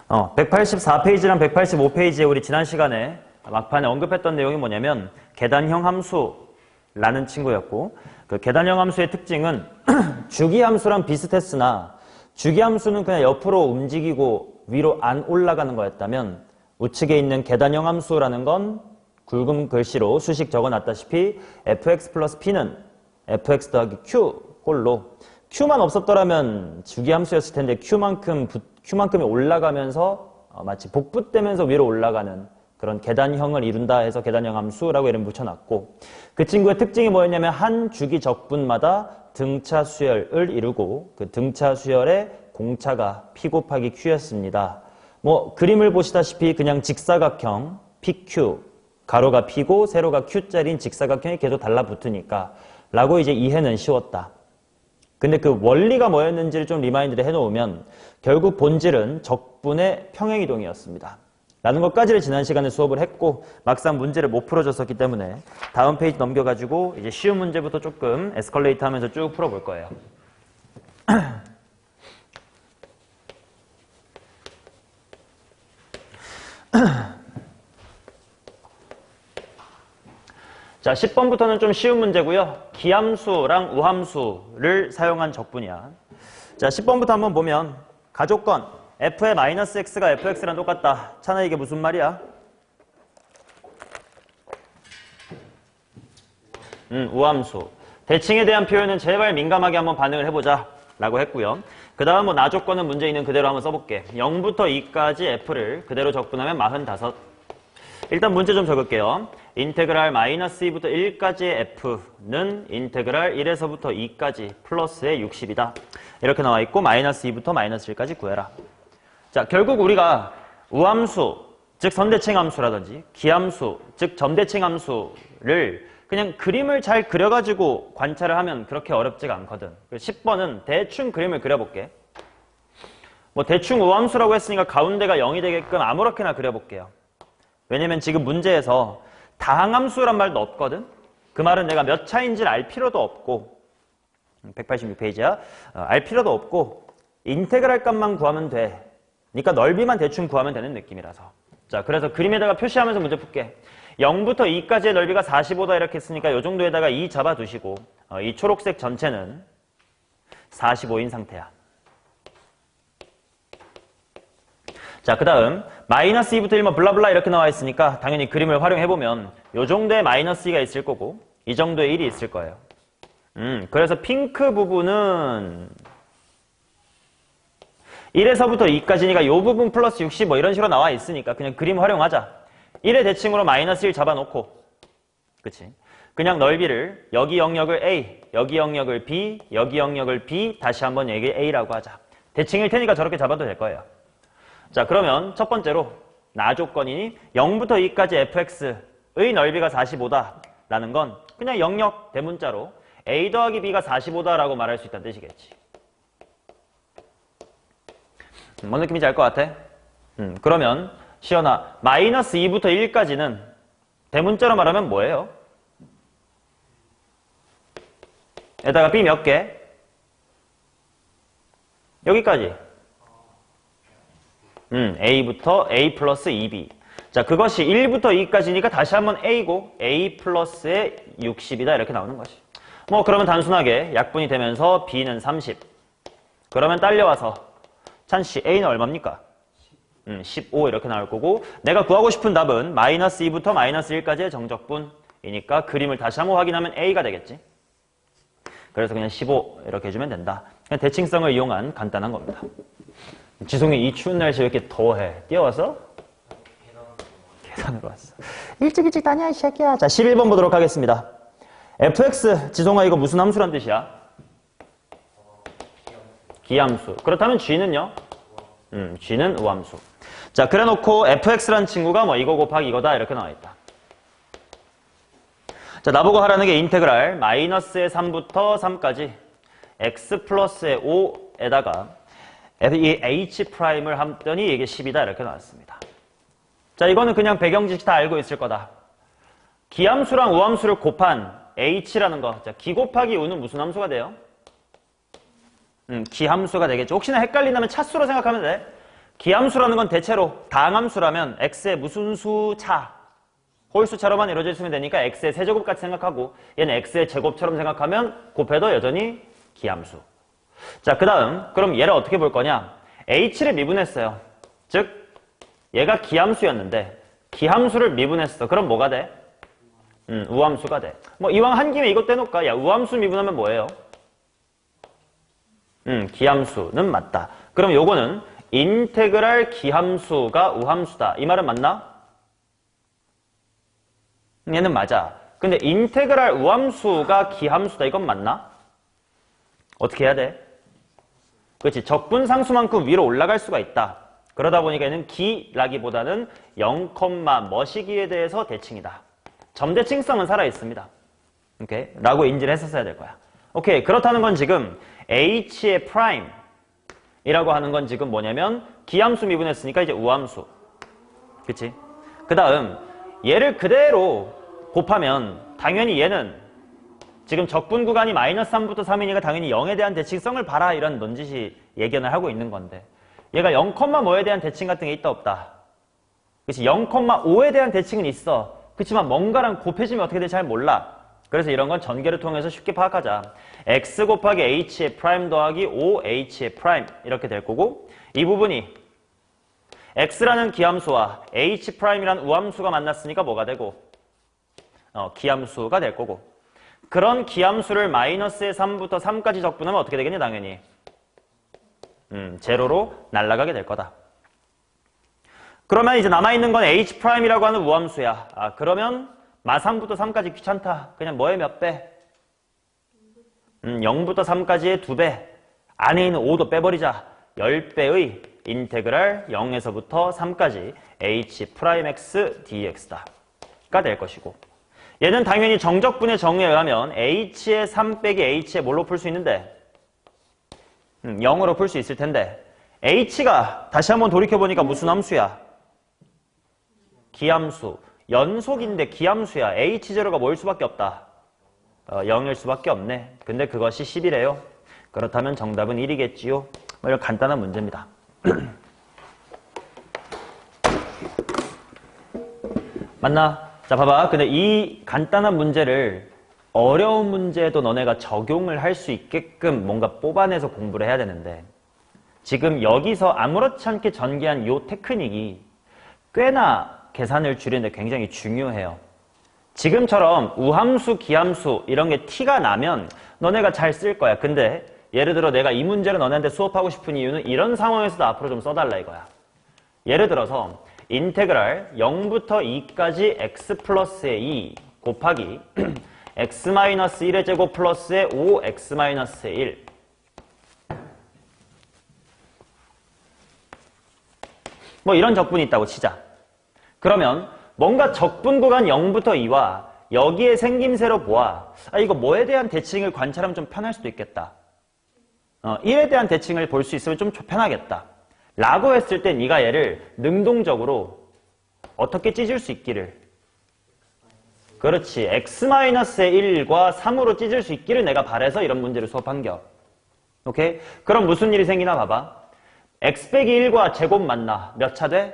184페이지랑 185페이지에 우리 지난 시간에 막판에 언급했던 내용이 뭐냐면 계단형 함수라는 친구였고, 그 계단형 함수의 특징은 주기함수랑 비슷했으나 주기함수는 그냥 옆으로 움직이고 위로 안 올라가는 거였다면 우측에 있는 계단형 함수라는 건 굵은 글씨로 수식 적어놨다시피 fx 플러스 p는 fx 더하기 q 꼴로 q만 없었더라면 주기함수였을 텐데 q만큼이 올라가면서 마치 복붙되면서 위로 올라가는 그런 계단형을 이룬다 해서 계단형 함수라고 이름 붙여놨고, 그 친구의 특징이 뭐였냐면 한 주기 적분마다 등차 수열을 이루고 그 등차 수열의 공차가 p 곱하기 q였습니다. 뭐 그림을 보시다시피 그냥 직사각형 pq 가로가 p고 세로가 q짜리인 직사각형이 계속 달라붙으니까 라고 이제 이해는 쉬웠다. 근데 그 원리가 뭐였는지를 좀 리마인드를 해놓으면 결국 본질은 적분의 평행이동이었습니다. 라는 것까지를 지난 시간에 수업을 했고, 막상 문제를 못 풀어줬었기 때문에 다음 페이지 넘겨가지고 이제 쉬운 문제부터 조금 에스컬레이트 하면서 쭉 풀어볼 거예요. 자, 10번부터는 좀 쉬운 문제고요. 기함수랑 우함수를 사용한 적분이야. 자, 10번부터 한번 보면 가조건 f의 마이너스 x가 fx랑 똑같다. 차나 이게 무슨 말이야? 우함수. 대칭에 대한 표현은 제발 민감하게 한번 반응을 해보자 라고 했고요. 그 다음 뭐 나조건은 문제 있는 그대로 한번 써볼게. 0부터 2까지 f를 그대로 적분하면 45. 일단 문제 좀 적을게요. 인테그랄 마이너스 2부터 1까지의 f는 인테그랄 1에서부터 2까지 플러스의 60이다. 이렇게 나와 있고 마이너스 2부터 마이너스 1까지 구해라. 자, 결국 우리가 우함수, 즉 선대칭함수라든지 기함수, 즉 점대칭함수를 그냥 그림을 잘 그려가지고 관찰을 하면 그렇게 어렵지가 않거든. 10번은 대충 그림을 그려볼게. 뭐 대충 우함수라고 했으니까 가운데가 0이 되게끔 아무렇게나 그려볼게요. 왜냐면 지금 문제에서 다항함수란 말도 없거든. 그 말은 내가 몇 차인지를 알 필요도 없고, 186페이지야. 알 필요도 없고 인테그랄 값만 구하면 돼. 그러니까 넓이만 대충 구하면 되는 느낌이라서. 자, 그래서 그림에다가 표시하면서 문제 풀게. 0부터 2까지의 넓이가 45다 이렇게 했으니까 이 정도에다가 2 잡아두시고 이 초록색 전체는 45인 상태야. 자, 그 다음 마이너스 2부터 1뭐 블라블라 이렇게 나와 있으니까 당연히 그림을 활용해보면 이 정도의 마이너스 2가 있을 거고 이 정도의 1이 있을 거예요. 그래서 핑크 부분은 1에서부터 2까지니까 이 부분 플러스 60 뭐 이런 식으로 나와 있으니까 그냥 그림 활용하자. 1의 대칭으로 마이너스 1 잡아놓고, 그치? 그냥 넓이를 여기 영역을 A, 여기 영역을 B, 여기 영역을 B, 다시 한번 여기 A라고 하자. 대칭일 테니까 저렇게 잡아도 될 거예요. 자, 그러면 첫 번째로 나조건이니 0부터 2까지 fx의 넓이가 45다 라는 건 그냥 영역 대문자로 A 더하기 B가 45다 라고 말할 수 있다는 뜻이겠지. 뭔 느낌인지 알 것 같아? 그러면 시연아, 마이너스 2부터 1까지는 대문자로 말하면 뭐예요? 에다가 B 몇 개? 여기까지. A부터 A 플러스 2B. 자, 그것이 1부터 2까지니까 다시 한번 A고 A 플러스의 60이다 이렇게 나오는 것이. 뭐 그러면 단순하게 약분이 되면서 B는 30. 그러면 딸려와서 찬씨 A는 얼마입니까? 15 이렇게 나올 거고, 내가 구하고 싶은 답은 마이너스 2부터 마이너스 1까지의 정적분이니까 그림을 다시 한번 확인하면 A가 되겠지. 그래서 그냥 15 이렇게 해주면 된다. 그냥 대칭성을 이용한 간단한 겁니다. 지송이 이 추운 날씨에 왜 이렇게 더해? 뛰어와서? 계단으로 왔어. 일찍 다녀 이 새끼야. 자, 11번 보도록 하겠습니다. fx, 지송아 이거 무슨 함수란 뜻이야? 기함수. 그렇다면 g는요? g는 우함수. 자, 그래놓고 fx란 친구가 뭐 이거 곱하기 이거다 이렇게 나와있다. 자, 나보고 하라는 게 인테그랄 마이너스의 3부터 3까지 x 플러스의 5에다가 이 h'을 함더니 이게 10이다 이렇게 나왔습니다. 자, 이거는 그냥 배경지식 다 알고 있을 거다. 기함수랑 우함수를 곱한 h라는 거. 자, 기 곱하기 u는 무슨 함수가 돼요? 기함수가 되겠죠. 혹시나 헷갈린다면 차수로 생각하면 돼. 기함수라는 건 대체로 다항함수라면 x의 무슨 수차, 홀수차로만 이루어져 있으면 되니까 x의 세제곱 같이 생각하고 얘는 x의 제곱처럼 생각하면 곱해도 여전히 기함수. 자, 그 다음 그럼 얘를 어떻게 볼 거냐? h를 미분했어요. 즉 얘가 기함수였는데 기함수를 미분했어. 그럼 뭐가 돼? 우함수가 돼. 뭐 이왕 한 김에 이것 떼놓을까? 야, 우함수 미분하면 뭐예요? 기함수는 맞다. 그럼 요거는 인테그랄 기함수가 우함수다. 이 말은 맞나? 얘는 맞아. 근데 인테그랄 우함수가 기함수다. 이건 맞나? 어떻게 해야 돼? 그렇지. 적분상수만큼 위로 올라갈 수가 있다. 그러다 보니까 얘는 기라기보다는 0, 뭐시기에 대해서 대칭이다. 점대칭성은 살아있습니다. 오케이? 라고 인지를 했었어야 될 거야. 오케이. 그렇다는 건 지금 h의 프라임이라고 하는 건 지금 뭐냐면 기함수 미분했으니까 이제 우함수. 그치? 그 다음 얘를 그대로 곱하면 당연히 얘는 지금 적분 구간이 마이너스 3부터 3이니까 당연히 0에 대한 대칭성을 봐라 이런 넌지시 예견을 하고 있는 건데 얘가 0, 뭐에 대한 대칭 같은 게 있다 없다? 그치? 0,5에 대한 대칭은 있어. 그렇지만 뭔가랑 곱해지면 어떻게 될지 잘 몰라. 그래서 이런 건 전개를 통해서 쉽게 파악하자. x 곱하기 h의 프라임 더하기 5h의 프라임 이렇게 될 거고 이 부분이 x라는 기함수와 h 프라임이라는 우함수가 만났으니까 뭐가 되고 기함수가 될 거고 그런 기함수를 마이너스의 3부터 3까지 적분하면 어떻게 되겠냐 당연히 제로로 날아가게 될 거다. 그러면 이제 남아있는 건 h 프라임이라고 하는 우함수야. 그러면 마3부터 3까지 귀찮다. 그냥 뭐의 몇 배? 0부터 3까지의 2배. 안에 있는 5도 빼버리자. 10배의 인테그랄 0에서부터 3까지 h 프라임 x dx다. 가 될 것이고 얘는 당연히 정적분의 정의에 의하면 h의 3 빼기 h의 뭘로 풀 수 있는데 0으로 풀 수 있을 텐데 h가 다시 한번 돌이켜보니까 무슨 함수야? 기함수. 연속인데 기함수야. h0가 뭐일 수밖에 없다? 0일 수밖에 없네. 근데 그것이 10이래요. 그렇다면 정답은 1이겠지요. 뭐 이런 간단한 문제입니다. 맞나? 자, 봐봐. 근데 이 간단한 문제를 어려운 문제에도 너네가 적용을 할 수 있게끔 뭔가 뽑아내서 공부를 해야 되는데 지금 여기서 아무렇지 않게 전개한 이 테크닉이 꽤나 계산을 줄이는데 굉장히 중요해요. 지금처럼 우함수, 기함수 이런 게 티가 나면 너네가 잘 쓸 거야. 근데 예를 들어 내가 이 문제를 너네한테 수업하고 싶은 이유는 이런 상황에서도 앞으로 좀 써달라 이거야. 예를 들어서 인테그랄 0부터 2까지 x 플러스의 2 곱하기 x-1의 제곱 플러스의 5x-의 1 뭐 이런 적분이 있다고 치자. 그러면 뭔가 적분 구간 0부터 2와 여기에 생김새로 보아 이거 뭐에 대한 대칭을 관찰하면 좀 편할 수도 있겠다. 1에 대한 대칭을 볼 수 있으면 좀 편하겠다. 라고 했을 때 네가 얘를 능동적으로 어떻게 찢을 수 있기를 그렇지. x-의 1과 3으로 찢을 수 있기를 내가 바래서 이런 문제를 수업한겨. 오케이? 그럼 무슨 일이 생기나 봐봐. x 빼기 1과 제곱 만나. 몇 차 돼?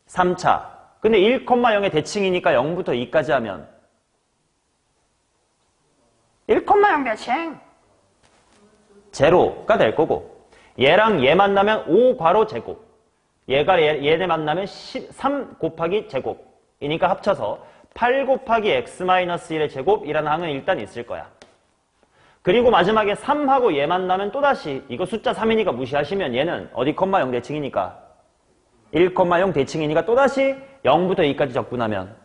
3차. 근데 1,0의 대칭이니까 0부터 2까지 하면 1,0 대칭? 제로가 될 거고 얘랑 얘 만나면 5 괄호 제곱 얘가 얘네 만나면 3 곱하기 제곱이니까 합쳐서 8 곱하기 x-1의 제곱이라는 항은 일단 있을 거야. 그리고 마지막에 3하고 얘 만나면 또다시 이거 숫자 3이니까 무시하시면 얘는 어디 0 대칭이니까 1,0 대칭이니까 또다시 0부터 2까지 적분하면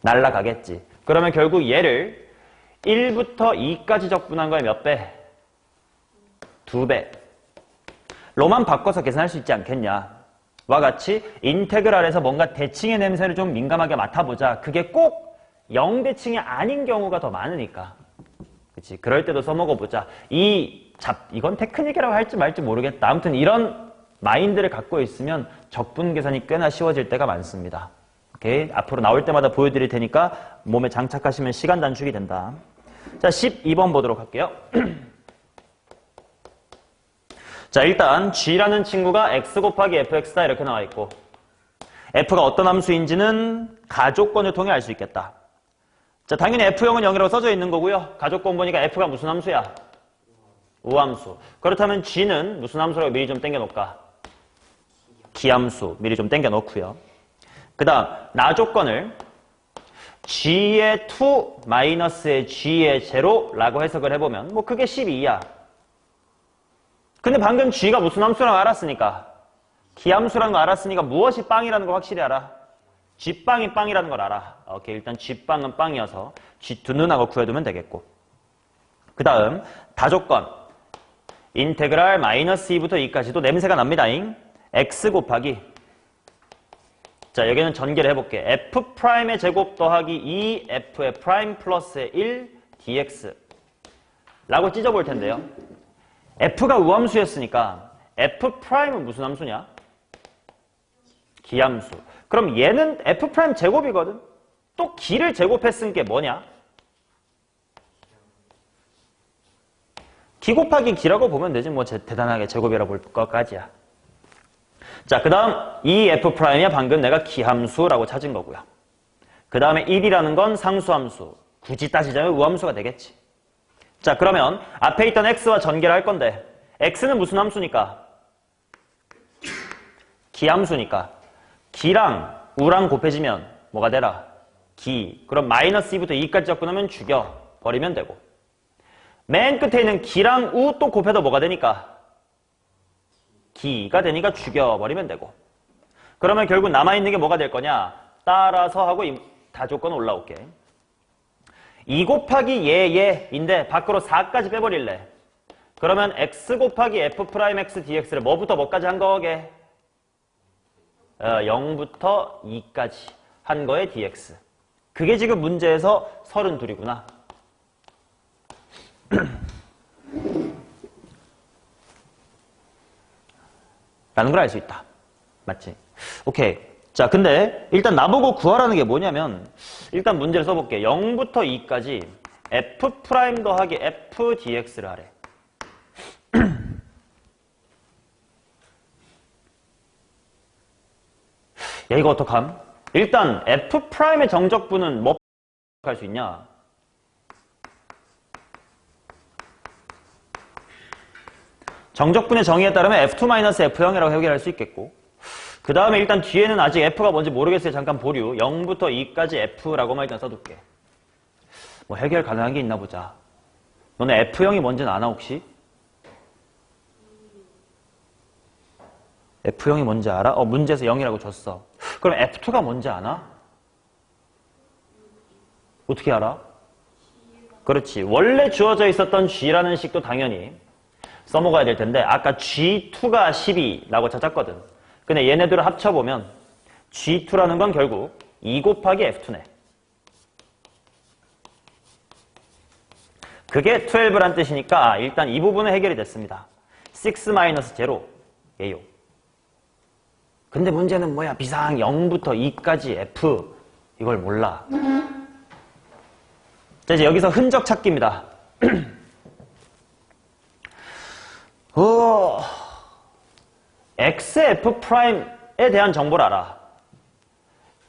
날라가겠지. 그러면 결국 얘를 1부터 2까지 적분한 거에 몇 배? 2배. 로만 바꿔서 계산할 수 있지 않겠냐. 와 같이 인테그랄에서 뭔가 대칭의 냄새를 좀 민감하게 맡아보자. 그게 꼭 0대칭이 아닌 경우가 더 많으니까. 그치? 그럴 때도 써먹어보자. 이건 테크닉이라고 할지 말지 모르겠다. 아무튼 이런 마인드를 갖고 있으면 적분 계산이 꽤나 쉬워질 때가 많습니다. 오케이? 앞으로 나올 때마다 보여드릴 테니까 몸에 장착하시면 시간 단축이 된다. 자, 12번 보도록 할게요. 자, 일단 g라는 친구가 x 곱하기 fx다 이렇게 나와 있고 f가 어떤 함수인지는 가조건을 통해 알 수 있겠다. 자, 당연히 f형은 0이라고 써져 있는 거고요. 가조건 보니까 f가 무슨 함수야? 우함수. 그렇다면 g는 무슨 함수라고 미리 좀 땡겨놓을까? 기함수. 미리 좀 땡겨놓고요. 그 다음 나조건을 g의 2 마이너스의 g의 0라고 해석을 해보면 뭐 그게 12야. 근데 방금 g가 무슨 함수라는 거 알았으니까 기함수라는 거 알았으니까 무엇이 빵이라는 걸 확실히 알아. g빵이 빵이라는 걸 알아. 오케이, 일단 g빵은 빵이어서 g2는 하고 구해두면 되겠고. 그 다음 다조건 인테그랄 마이너스 2부터 2까지도 냄새가 납니다잉. x 곱하기 자, 여기는 전개를 해볼게. f'의 제곱 더하기 2f의 프라임 플러스의 1 dx 라고 찢어볼 텐데요. f가 우함수였으니까 f'은 무슨 함수냐? 기함수. 그럼 얘는 f' 제곱이거든. 또 기를 제곱했은 게 뭐냐? 기 곱하기 기라고 보면 되지 뭐 대단하게 제곱이라 볼 것까지야. 자, 그 다음 이 f'이야 방금 내가 기함수라고 찾은 거고요. 그 다음에 1이라는 건 상수함수. 굳이 따지자면 우함수가 되겠지. 자, 그러면 앞에 있던 x와 전개를 할 건데 x는 무슨 함수니까? 기함수니까 기랑 우랑 곱해지면 뭐가 되라? 기. 그럼 마이너스 2부터 2까지 접근하면 죽여버리면 되고 맨 끝에 있는 기랑 우 또 곱해도 뭐가 되니까? 기가 되니까 죽여버리면 되고 그러면 결국 남아있는 게 뭐가 될 거냐? 따라서 하고 다조건 올라올게. 2 곱하기 얘인데 밖으로 4까지 빼버릴래. 그러면 x 곱하기 f'x dx를 뭐부터 뭐까지 한 거게? 0부터 2까지 한 거에 dx. 그게 지금 문제에서 32이구나. 라는 걸 알 수 있다. 맞지? 오케이. 자, 근데 일단 나보고 구하라는 게 뭐냐면 일단 문제를 써볼게. 0부터 2까지 f' 더하기 f dx를 하래. 야, 이거 어떡함? 일단 f'의 정적분은 뭐 할 수 있냐? 정적분의 정의에 따르면 f2-f0이라고 해결할 수 있겠고 그 다음에 일단 뒤에는 아직 f가 뭔지 모르겠어요. 잠깐 보류. 0부터 2까지 f라고만 일단 써둘게. 뭐 해결 가능한 게 있나 보자. 너네 f형이 뭔지는 아나 혹시? f형이 뭔지 알아? 문제에서 0이라고 줬어. 그럼 f2가 뭔지 아나? 어떻게 알아? 그렇지. 원래 주어져 있었던 g라는 식도 당연히 써먹어야 될 텐데 아까 G2가 12라고 찾았거든. 근데 얘네들을 합쳐보면 G2라는 건 결국 2 곱하기 F2네. 그게 12란 뜻이니까 일단 이 부분은 해결이 됐습니다. 6-0 예요. 근데 문제는 뭐야? 비상 0부터 2까지 F 이걸 몰라. 자, 이제 여기서 흔적 찾기입니다. XF'에 대한 정보를 알아.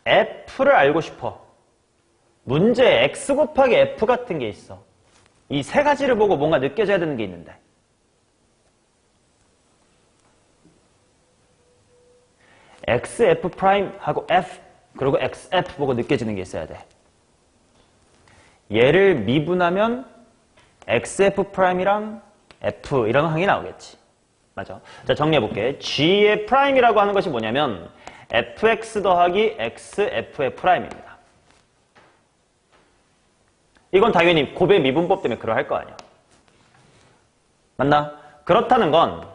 F를 알고 싶어. 문제에 X 곱하기 F 같은 게 있어. 이 세 가지를 보고 뭔가 느껴져야 되는 게 있는데. XF'하고 F, 그리고 XF 보고 느껴지는 게 있어야 돼. 얘를 미분하면 XF'이랑 F 이런 항이 나오겠지. 맞아. 자, 정리해볼게. G의 프라임이라고 하는 것이 뭐냐면 fx 더하기 xf의 프라임입니다. 이건 당연히 곱의 미분법 때문에 그러할 거 아니야. 맞나? 그렇다는 건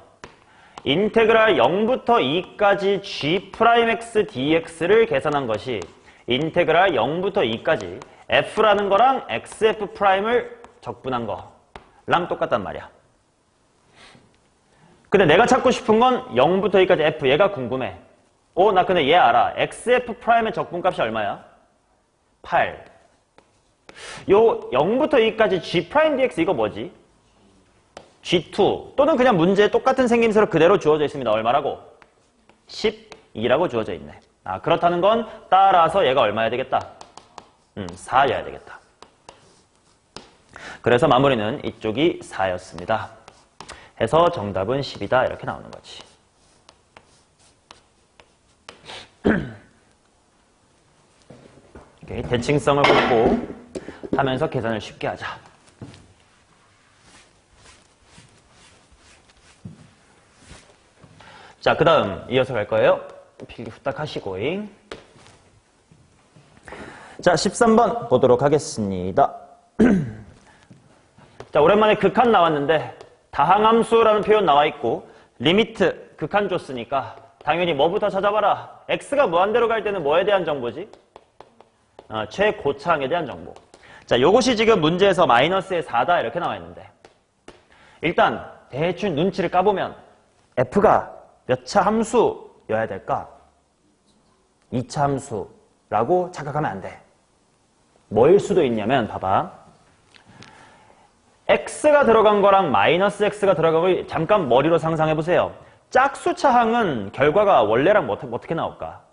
인테그랄 0부터 2까지 g'x dx를 계산한 것이 인테그랄 0부터 2까지 f라는 거랑 xf'을 적분한 거랑 똑같단 말이야. 근데 내가 찾고 싶은 건 0부터 2까지 f, 얘가 궁금해. 나 근데 얘 알아. xf'의 적분값이 얼마야? 8. 요 0부터 2까지 g' dx 이거 뭐지? G2 또는 그냥 문제에 똑같은 생김새로 그대로 주어져 있습니다. 얼마라고? 12라고 주어져 있네. 그렇다는 건 따라서 얘가 얼마여야 되겠다? 4여야 되겠다. 그래서 마무리는 이쪽이 4였습니다. 해서 정답은 10이다 이렇게 나오는 거지. 오케이, 대칭성을 걷고 하면서 계산을 쉽게 하자. 자, 그 다음 이어서 갈 거예요. 필기 후딱 하시고잉. 자, 13번 보도록 하겠습니다. 자, 오랜만에 극한 나왔는데 다항함수라는 표현 나와 있고 리미트 극한 줬으니까 당연히 뭐부터 찾아봐라. x가 무한대로 갈 때는 뭐에 대한 정보지? 최고차항에 대한 정보. 자, 요것이 지금 문제에서 마이너스의 4다 이렇게 나와 있는데 일단 대충 눈치를 까보면 f가 몇 차 함수여야 될까? 2차 함수라고 착각하면 안 돼. 뭐일 수도 있냐면 봐봐. x가 들어간 거랑 마이너스 x가 들어간 걸 잠깐 머리로 상상해 보세요. 짝수차항은 결과가 원래랑 어떻게 나올까?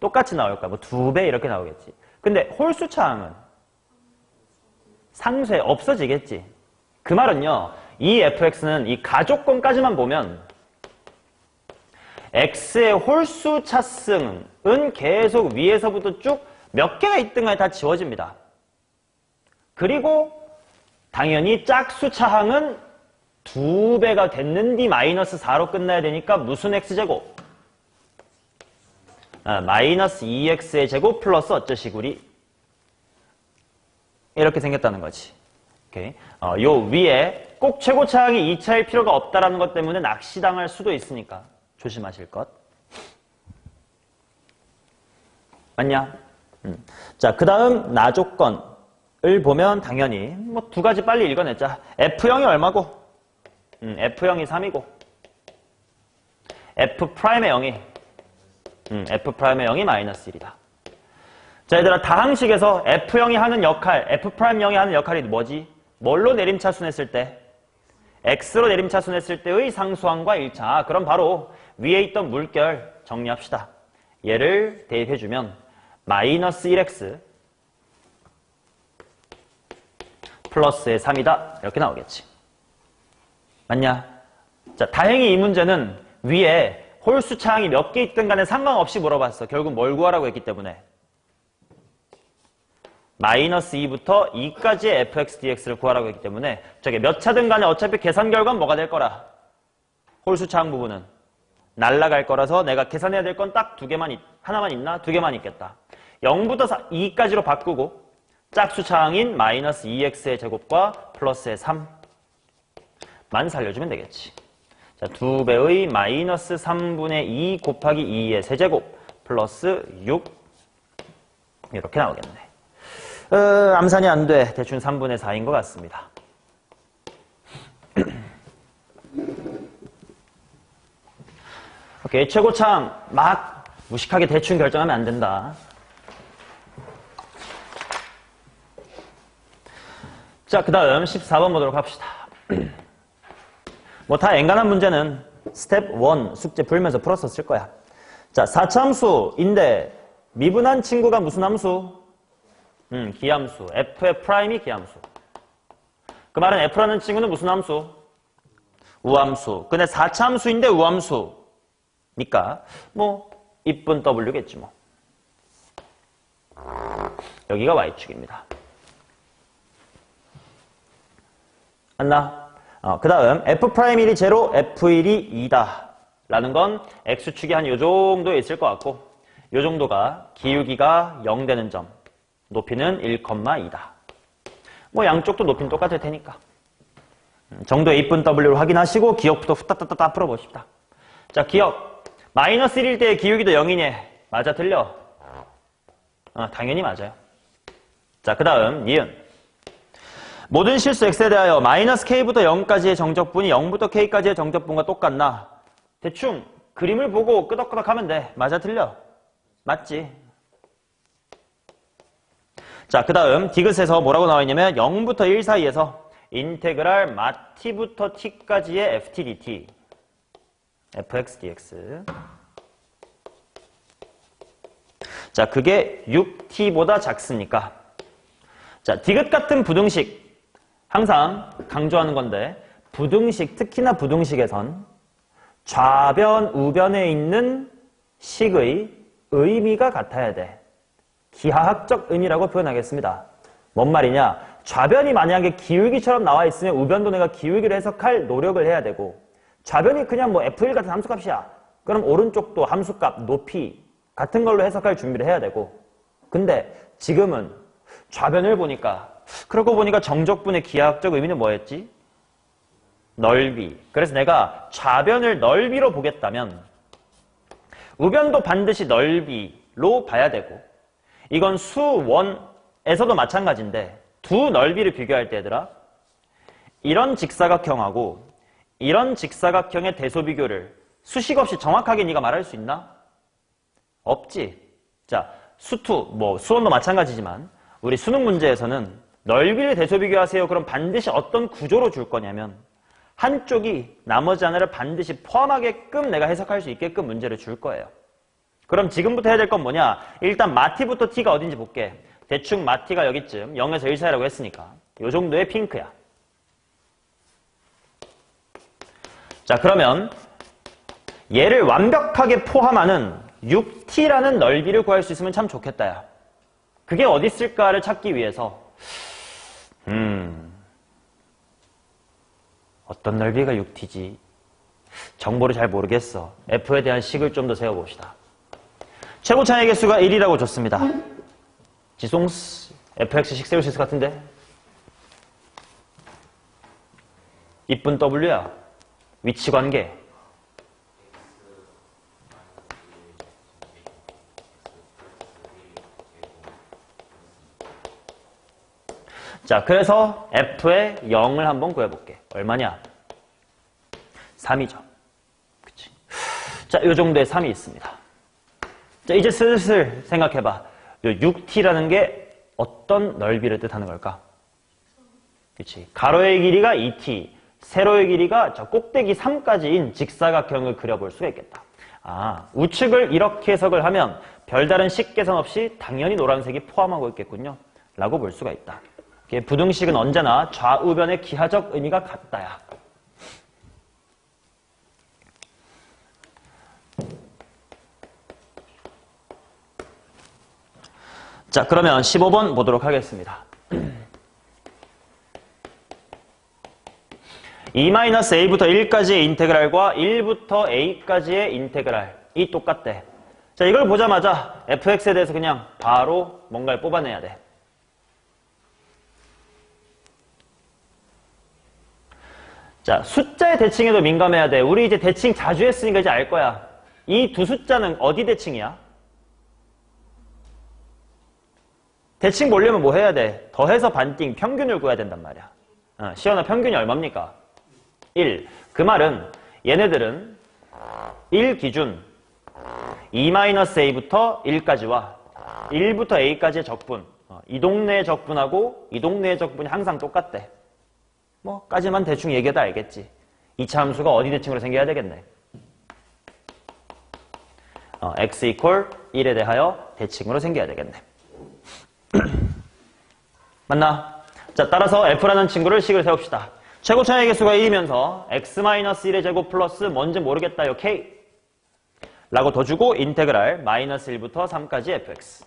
똑같이 나올까? 뭐 2배 이렇게 나오겠지. 근데 홀수차항은 상쇄 없어지겠지. 그 말은요. 이 fx는 이 가족권까지만 보면 x의 홀수 차승은 계속 위에서부터 쭉 몇 개가 있든 간에 다 지워집니다. 그리고 당연히 짝수차항은 2배가 됐는데 마이너스 4로 끝나야 되니까 무슨 x제곱? 마이너스 2x의 제곱 플러스 어쩌시구리 이렇게 생겼다는 거지. 오케이. 요 위에 꼭 최고차항이 2차일 필요가 없다라는 것 때문에 낚시당할 수도 있으니까 조심하실 것. 맞냐? 자, 그 다음 나조건을 보면 당연히 뭐 두 가지 빨리 읽어냈자. F0이 얼마고? F0이 3이고 F'의 0이 F'의 0이 마이너스 1이다. 자, 얘들아 다항식에서 F0이 하는 역할, F'I 0이 하는 역할이 뭐지? 뭘로 내림차순했을 때? X로 내림차순했을 때의 상수항과 1차. 그럼 바로 위에 있던 물결 정리합시다. 얘를 대입해주면 마이너스 1x 플러스의 3이다. 이렇게 나오겠지. 맞냐? 자, 다행히 이 문제는 위에 홀수차항이 몇 개 있든 간에 상관없이 물어봤어. 결국 뭘 구하라고 했기 때문에. 마이너스 2부터 2까지의 fx dx를 구하라고 했기 때문에 저게 몇 차든 간에 어차피 계산 결과는 뭐가 될 거라? 홀수차항 부분은 날라갈 거라서 내가 계산해야 될 건 딱 하나만 있나? 2개만 있겠다. 0부터 2까지로 바꾸고 짝수차항인 마이너스 2x의 제곱과 플러스의 3만 살려주면 되겠지. 자, 2배의 마이너스 3분의 2 곱하기 2의 세제곱 플러스 6 이렇게 나오겠네. 암산이 안 돼. 대충 3분의 4인 것 같습니다. 오케이, 최고차항 막 무식하게 대충 결정하면 안 된다. 자, 그 다음 14번 보도록 합시다. 뭐 다 엔간한 문제는 스텝 1 숙제 풀면서 풀었었을 거야. 자, 4차함수인데 미분한 친구가 무슨 함수? 기함수. f의 프라임이 기함수. 그 말은 f라는 친구는 무슨 함수? 우함수. 근데 4차함수인데 우함수니까 뭐 이쁜 w겠지 뭐. 여기가 y축입니다. 맞나? 그 다음 f'1이 0, f1이 2다 라는 건 x축이 한 요 정도에 있을 것 같고 요 정도가 기울기가 0 되는 점, 높이는 1,2다. 뭐 양쪽도 높이는 똑같을 테니까 정도의 이쁜 w를 확인하시고 기억부터 후딱딱딱 풀어보십시다. 자, 기억 마이너스 1일 때 기울기도 0이네. 맞아 틀려? 당연히 맞아요. 자, 그 다음 니은 모든 실수 x에 대하여 마이너스 k부터 0까지의 정적분이 0부터 k까지의 정적분과 똑같나? 대충 그림을 보고 끄덕끄덕 하면 돼. 맞아 틀려? 맞지? 자, 그 다음 디귿에서 뭐라고 나와 있냐면 0부터 1 사이에서 인테그랄 마t부터 t까지의 ft dt fx dx. 자, 그게 6t보다 작습니까? 자, 디귿 같은 부등식 항상 강조하는 건데 부등식, 특히나 부등식에선 좌변, 우변에 있는 식의 의미가 같아야 돼. 기하학적 의미라고 표현하겠습니다. 뭔 말이냐? 좌변이 만약에 기울기처럼 나와 있으면 우변도 내가 기울기를 해석할 노력을 해야 되고, 좌변이 그냥 뭐 F1 같은 함수값이야. 그럼 오른쪽도 함수값, 높이 같은 걸로 해석할 준비를 해야 되고, 근데 지금은 좌변을 보니까, 그러고 보니까 정적분의 기하학적 의미는 뭐였지? 넓이. 그래서 내가 좌변을 넓이로 보겠다면 우변도 반드시 넓이로 봐야 되고, 이건 수원에서도 마찬가지인데 두 넓이를 비교할 때 얘들아, 이런 직사각형하고 이런 직사각형의 대소 비교를 수식 없이 정확하게 네가 말할 수 있나? 없지. 자, 수투, 수원도 마찬가지지만 우리 수능 문제에서는 넓이를 대소 비교하세요. 그럼 반드시 어떤 구조로 줄 거냐면 한쪽이 나머지 하나를 반드시 포함하게끔 내가 해석할 수 있게끔 문제를 줄 거예요. 그럼 지금부터 해야 될 건 뭐냐? 일단 마t부터 t가 어딘지 볼게. 대충 마t가 여기쯤 0에서 1 사이라고 했으니까 이 정도의 핑크야. 자, 그러면 얘를 완벽하게 포함하는 6t라는 넓이를 구할 수 있으면 참 좋겠다, 야. 그게 어디 있을까를 찾기 위해서 어떤 넓이가 6t지? 정보를 잘 모르겠어. f에 대한 식을 좀 더 세워봅시다. 최고 차의 개수가 1이라고 줬습니다. 지송스 fx식 세울 수 있을 것 같은데? 이쁜 w야. 위치관계. 자, 그래서 f의 0을 한번 구해볼게. 얼마냐? 3이죠. 그치? 자, 요 정도의 3이 있습니다. 자, 이제 슬슬 생각해봐. 요 6t라는 게 어떤 넓이를 뜻하는 걸까? 그치? 가로의 길이가 2t, 세로의 길이가 저 꼭대기 3까지인 직사각형을 그려볼 수가 있겠다. 아, 우측을 이렇게 해석을 하면 별다른 식계산 없이 당연히 노란색이 포함하고 있겠군요. 라고 볼 수가 있다. 부등식은 언제나 좌우변의 기하적 의미가 같다야. 자, 그러면 15번 보도록 하겠습니다. 2-a부터 1까지의 인테그랄과 1부터 a까지의 인테그랄이 똑같대. 자, 이걸 보자마자 fx에 대해서 그냥 바로 뭔가를 뽑아내야 돼. 자, 숫자의 대칭에도 민감해야 돼. 우리 이제 대칭 자주 했으니까 이제 알 거야. 이 두 숫자는 어디 대칭이야? 대칭 보려면 뭐 해야 돼? 더해서 반띵 평균을 구해야 된단 말이야. 시연아, 평균이 얼마입니까? 1. 그 말은 얘네들은 1 기준 2-a부터 1까지와 1부터 a까지의 적분, 이 동네의 적분하고 이 동네의 적분이 항상 똑같대. 까지만 대충 얘기해도 알겠지. 2차 함수가 어디 대칭으로 생겨야 되겠네. x equal 1에 대하여 대칭으로 생겨야 되겠네. 맞나? 자, 따라서 f라는 친구를 식을 세웁시다. 최고 차의 개수가 1이면서 x-1의 제곱 플러스 뭔지 모르겠다요, k 라고 더 주고 인테그랄 -1부터 3까지 fx.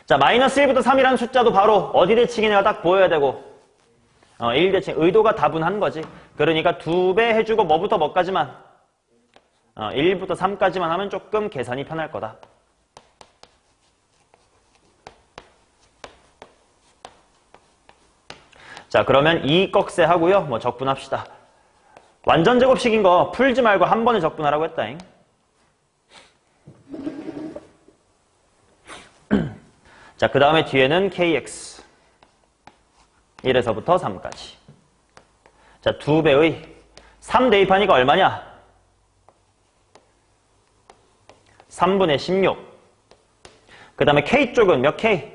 자, -1부터 3이라는 숫자도 바로 어디 대칭이냐가 딱 보여야 되고 1대칭, 의도가 다분한 거지. 그러니까 2배 해주고 뭐부터 뭐까지만 1부터 3까지만 하면 조금 계산이 편할 거다. 자, 그러면 2 꺽쇠 하고요. 적분합시다. 완전 제곱식인 거 풀지 말고 한 번에 적분하라고 했다잉. 자, 그 다음에 뒤에는 kx 1에서부터 3까지. 자, 2배의 3 대입하니까 얼마냐? 3분의 16. 그 다음에 K쪽은 몇 K?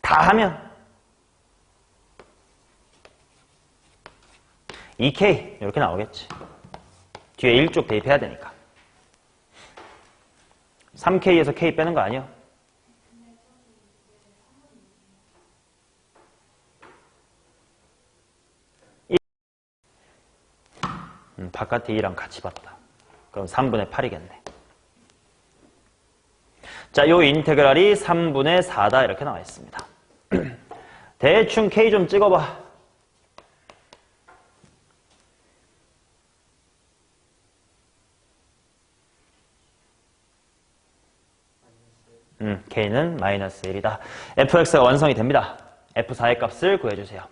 다 하면 2K 이렇게 나오겠지. 뒤에 1쪽 대입해야 되니까. 3K에서 K 빼는 거 아니야? 바깥에 2랑 같이 봤다. 그럼 3분의 8이겠네. 자, 요 인테그랄이 3분의 4다 이렇게 나와 있습니다. 대충 K 좀 찍어봐. K는 마이너스 1이다. fx가 완성이 됩니다. f4의 값을 구해주세요.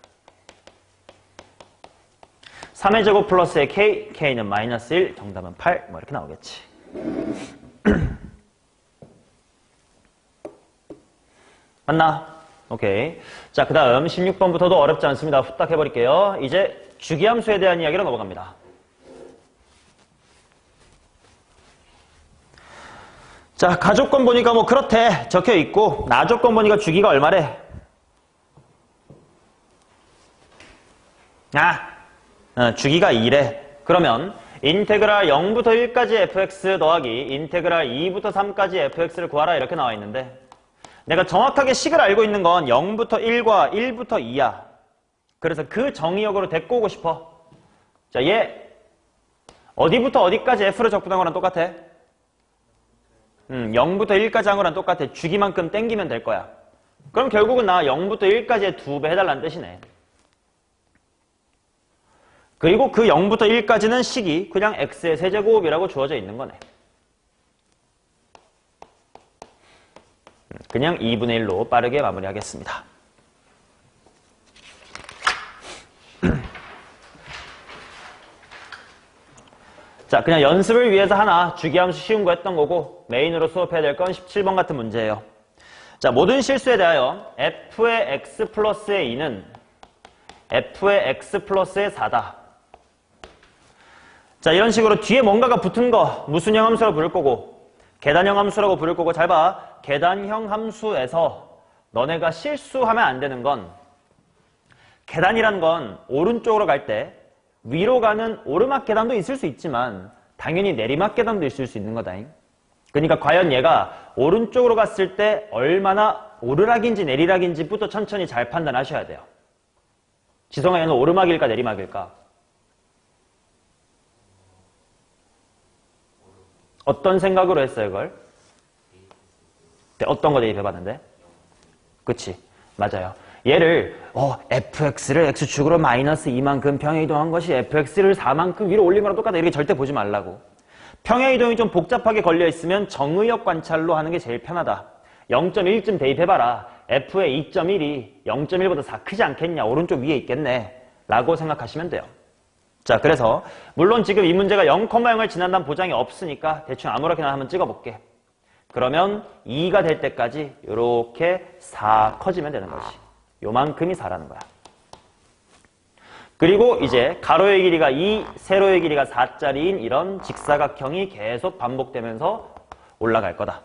3의 제곱 플러스의 k, k는 마이너스 1, 정답은 8, 뭐 이렇게 나오겠지. 맞나? 오케이. 자, 그 다음 16번부터도 어렵지 않습니다. 후딱 해버릴게요. 이제 주기함수에 대한 이야기로 넘어갑니다. 자, 가조건 보니까 뭐 그렇대 적혀 있고 나조건 보니까 주기가 얼마래? 주기가 2래. 그러면 인테그랄 0부터 1까지 fx 더하기 인테그랄 2부터 3까지 fx를 구하라 이렇게 나와 있는데 내가 정확하게 식을 알고 있는 건 0부터 1과 1부터 2야. 그래서 그 정의역으로 데리고 오고 싶어. 자, 얘 어디부터 어디까지 f를 적분한 거랑 똑같아? 0부터 1까지 한 거랑 똑같아. 주기만큼 땡기면 될 거야. 그럼 결국은 나 0부터 1까지의 2배 해달라는 뜻이네. 그리고 그 0부터 1까지는 식이 그냥 x의 세제곱이라고 주어져 있는 거네. 그냥 2분의 1로 빠르게 마무리하겠습니다. 자, 그냥 연습을 위해서 하나 주기함수 쉬운 거 했던 거고 메인으로 수업해야 될 건 17번 같은 문제예요. 자, 모든 실수에 대하여 f의 x 플러스의 2는 f의 x 플러스의 4다. 자, 이런 식으로 뒤에 뭔가가 붙은 거 무슨형 함수라고 부를 거고 계단형 함수라고 부를 거고 잘 봐. 계단형 함수에서 너네가 실수하면 안 되는 건 계단이란 건 오른쪽으로 갈 때 위로 가는 오르막 계단도 있을 수 있지만 당연히 내리막 계단도 있을 수 있는 거다잉. 그러니까 과연 얘가 오른쪽으로 갔을 때 얼마나 오르락인지 내리락인지부터 천천히 잘 판단하셔야 돼요. 지성아, 얘는 오르막일까 내리막일까? 어떤 생각으로 했어요, 이걸? 어떤 거 대입해봤는데? 그치, 맞아요. 얘를 fx를 x축으로 마이너스 2만큼 평행이동한 것이 fx를 4만큼 위로 올린 거랑 똑같다. 이렇게 절대 보지 말라고. 평행이동이 좀 복잡하게 걸려있으면 정의역 관찰로 하는 게 제일 편하다. 0.1쯤 대입해봐라. f의 2.1이 0.1보다 4 크지 않겠냐. 오른쪽 위에 있겠네. 라고 생각하시면 돼요. 자, 그래서 물론 지금 이 문제가 0,0을 지난다는 보장이 없으니까 대충 아무렇게나 한번 찍어볼게. 그러면 2가 될 때까지 이렇게 4 커지면 되는 거지. 요만큼이 4라는 거야. 그리고 이제 가로의 길이가 2, 세로의 길이가 4짜리인 이런 직사각형이 계속 반복되면서 올라갈 거다.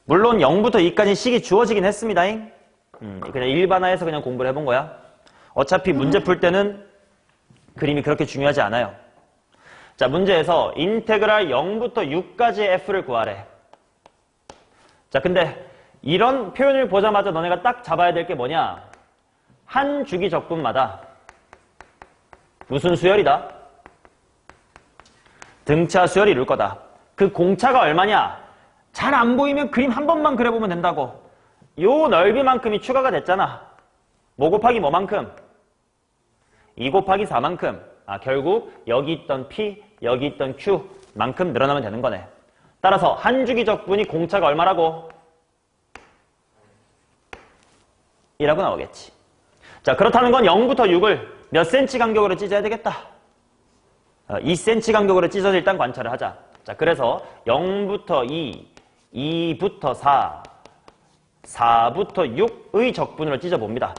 물론 0부터 2까지 식이 주어지긴 했습니다. 그냥 일반화해서 그냥 공부를 해본 거야. 어차피 문제 풀 때는 그림이 그렇게 중요하지 않아요. 자, 문제에서 인테그랄 0부터 6까지의 f를 구하래. 자, 근데 이런 표현을 보자마자 너네가 딱 잡아야 될 게 뭐냐? 한 주기 적분마다 무슨 수열이다? 등차 수열이 이룰 거다. 그 공차가 얼마냐? 잘 안 보이면 그림 한 번만 그려보면 된다고. 요 넓이만큼이 추가가 됐잖아. 뭐 곱하기 뭐만큼? 2 곱하기 4만큼. 결국 여기 있던 P, 여기 있던 Q만큼 늘어나면 되는 거네. 따라서 한 주기 적분이 공차가 얼마라고? 이라고 나오겠지. 자, 그렇다는 건 0부터 6을 몇 cm 간격으로 찢어야 되겠다. 2cm 간격으로 찢어서 일단 관찰을 하자. 자, 그래서 0부터 2, 2부터 4, 4부터 6의 적분으로 찢어봅니다.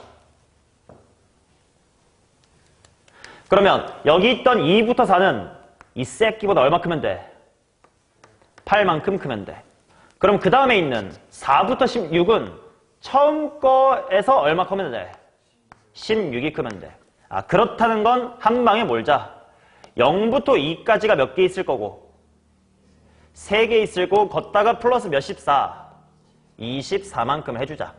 그러면 여기 있던 2부터 4는 이 새끼보다 얼마 크면 돼? 8만큼 크면 돼. 그럼 그 다음에 있는 4부터 16은 처음 거에서 얼마 크면 돼? 16이 크면 돼. 그렇다는 건 한 방에 몰자. 0부터 2까지가 몇 개 있을 거고 3개 있을 거고 걷다가 플러스 몇십 4. 24만큼 해주자.